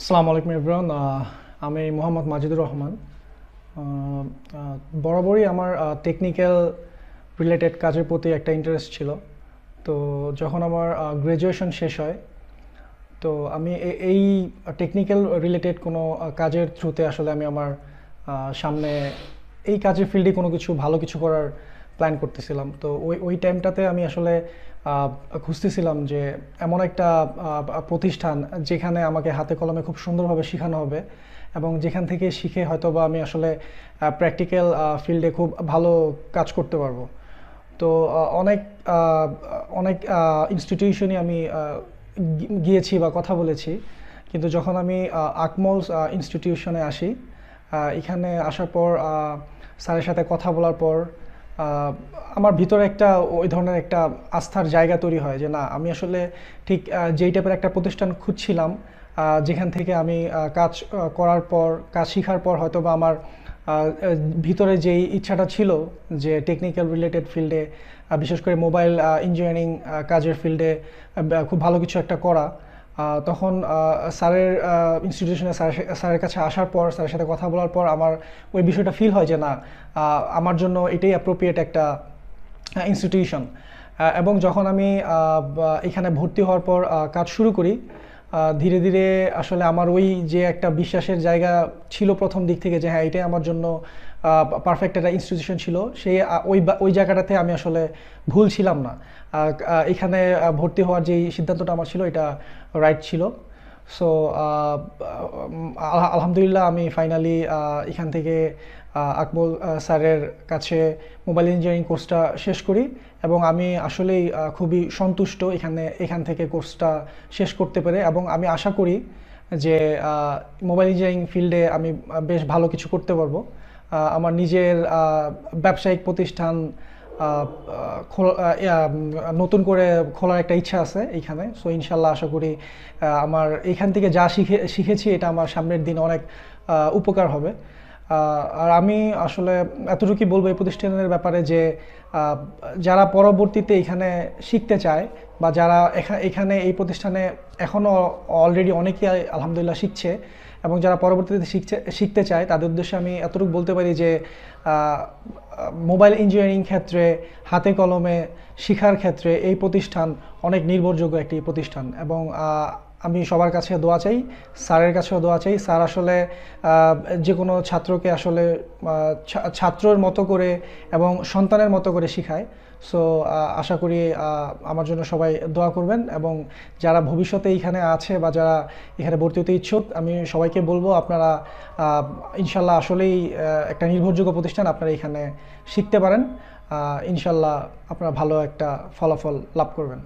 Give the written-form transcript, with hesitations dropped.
আসসালামু আলাইকুম এভরিওয়ান। আমি মোহাম্মদ মাজিদুর রহমান। বরাবরই আমার টেকনিক্যাল রিলেটেড কাজের প্রতি একটা ইন্টারেস্ট ছিল। তো যখন আমার গ্র্যাজুয়েশন শেষ হয়, তো আমি এই টেকনিক্যাল রিলেটেড কোনো কাজের থ্রুতে আসলে আমি আমার সামনে এই কাজের ফিল্ডে কোনো কিছু ভালো কিছু করার প্ল্যান করতেছিলাম। তো ওই ওই টাইমটাতে আমি আসলে আহ, খুঁজতেছিলাম যে এমন একটা প্রতিষ্ঠান যেখানে আমাকে হাতে কলমে খুব সুন্দরভাবে শেখানো হবে এবং যেখান থেকে শিখে হয়তো বা আমি আসলে প্র্যাকটিক্যাল ফিল্ডে খুব ভালো কাজ করতে পারবো। তো অনেক আহ, অনেক ইনস্টিটিউশনই আমি গিয়েছি বা কথা বলেছি, কিন্তু যখন আমি আকমলস ইনস্টিটিউশনে আসি, এখানে আসার পর স্যারের সাথে কথা বলার পর আহ, আমার ভিতরে একটা ওই ধরনের একটা আস্থার জায়গা তৈরি হয় যে না, আমি আসলে ঠিক যেই টাইপের একটা প্রতিষ্ঠান খুঁজছিলাম, যেখান থেকে আমি কাজ করার পর, কাজ শেখার পর হয়তো বা আমার ভিতরে যেই ইচ্ছাটা ছিল যে টেকনিক্যাল রিলেটেড ফিল্ডে, বিশেষ করে মোবাইল ইঞ্জিনিয়ারিং কাজের ফিল্ডে খুব ভালো কিছু একটা করা, তখন স্যারের ইনস্টিটিউশনে স্যারের কাছে আসার পর, স্যারের সাথে কথা বলার পর আমার ওই বিষয়টা ফিল হয় যে না, আমার জন্য এটাই অ্যাপ্রোপ্রিয়েট একটা ইনস্টিটিউশন। এবং যখন আমি এখানে ভর্তি হওয়ার পর কাজ শুরু করি, ধীরে ধীরে আসলে আমার ওই যে একটা বিশ্বাসের জায়গা ছিল প্রথম দিক থেকে যে হ্যাঁ, এটাই আমার জন্য পারফেক্ট একটা ইনস্টিটিউশন ছিল, সেই ওই জায়গাটাতে আমি আসলে ভুল ছিলাম না। এখানে ভর্তি হওয়ার যেই সিদ্ধান্তটা আমার ছিল, এটা রাইট ছিল। সো আলহামদুলিল্লাহ আমি ফাইনালি এখান থেকে আকমল স্যারের কাছে মোবাইল ইঞ্জিনিয়ারিং কোর্সটা শেষ করি এবং আমি আসলেই খুবই সন্তুষ্ট এখান থেকে কোর্সটা শেষ করতে পেরে। এবং আমি আশা করি যে মোবাইল ইঞ্জিনিয়ারিং ফিল্ডে আমি বেশ ভালো কিছু করতে পারবো। আমার নিজের ব্যবসায়িক প্রতিষ্ঠান নতুন করে খোলার একটা ইচ্ছা আছে এইখানে। সো ইনশাল্লাহ আশা করি আমার এইখান থেকে যা শিখেছি এটা আমার সামনের দিন অনেক উপকার হবে। আর আমি আসলে এতটুকুই বলবো এই প্রতিষ্ঠানের ব্যাপারে যে যারা পরবর্তীতে এখানে শিখতে চায় বা যারা এখানে এই প্রতিষ্ঠানে এখনও অলরেডি অনেকেই আলহামদুলিল্লাহ শিখছে, এবং যারা পরবর্তীতে শিখতে চায় তাদের উদ্দেশ্যে আমি এতটুকু বলতে পারি যে মোবাইল ইঞ্জিনিয়ারিং ক্ষেত্রে হাতে কলমে শেখার ক্ষেত্রে এই প্রতিষ্ঠান অনেক নির্ভরযোগ্য একটি প্রতিষ্ঠান। এবং আমি সবার কাছে দোয়া চাই, স্যারের কাছেও দোয়া চাই। স্যার আসলে যে কোনো ছাত্রকে আসলে ছাত্রর মতো করে এবং সন্তানের মতো করে শেখায়। সো আশা করি আমার জন্য সবাই দোয়া করবেন। এবং যারা ভবিষ্যতে এখানে আছে বা যারা এখানে ভর্তি হতে ইচ্ছুক, আমি সবাইকে বলবো আপনারা ইনশাল্লাহ আসলেই একটা নির্ভরযোগ্য প্রতিষ্ঠান, আপনারা এখানে শিখতে পারেন। ইনশাল্লাহ আপনারা ভালো একটা ফলাফল লাভ করবেন।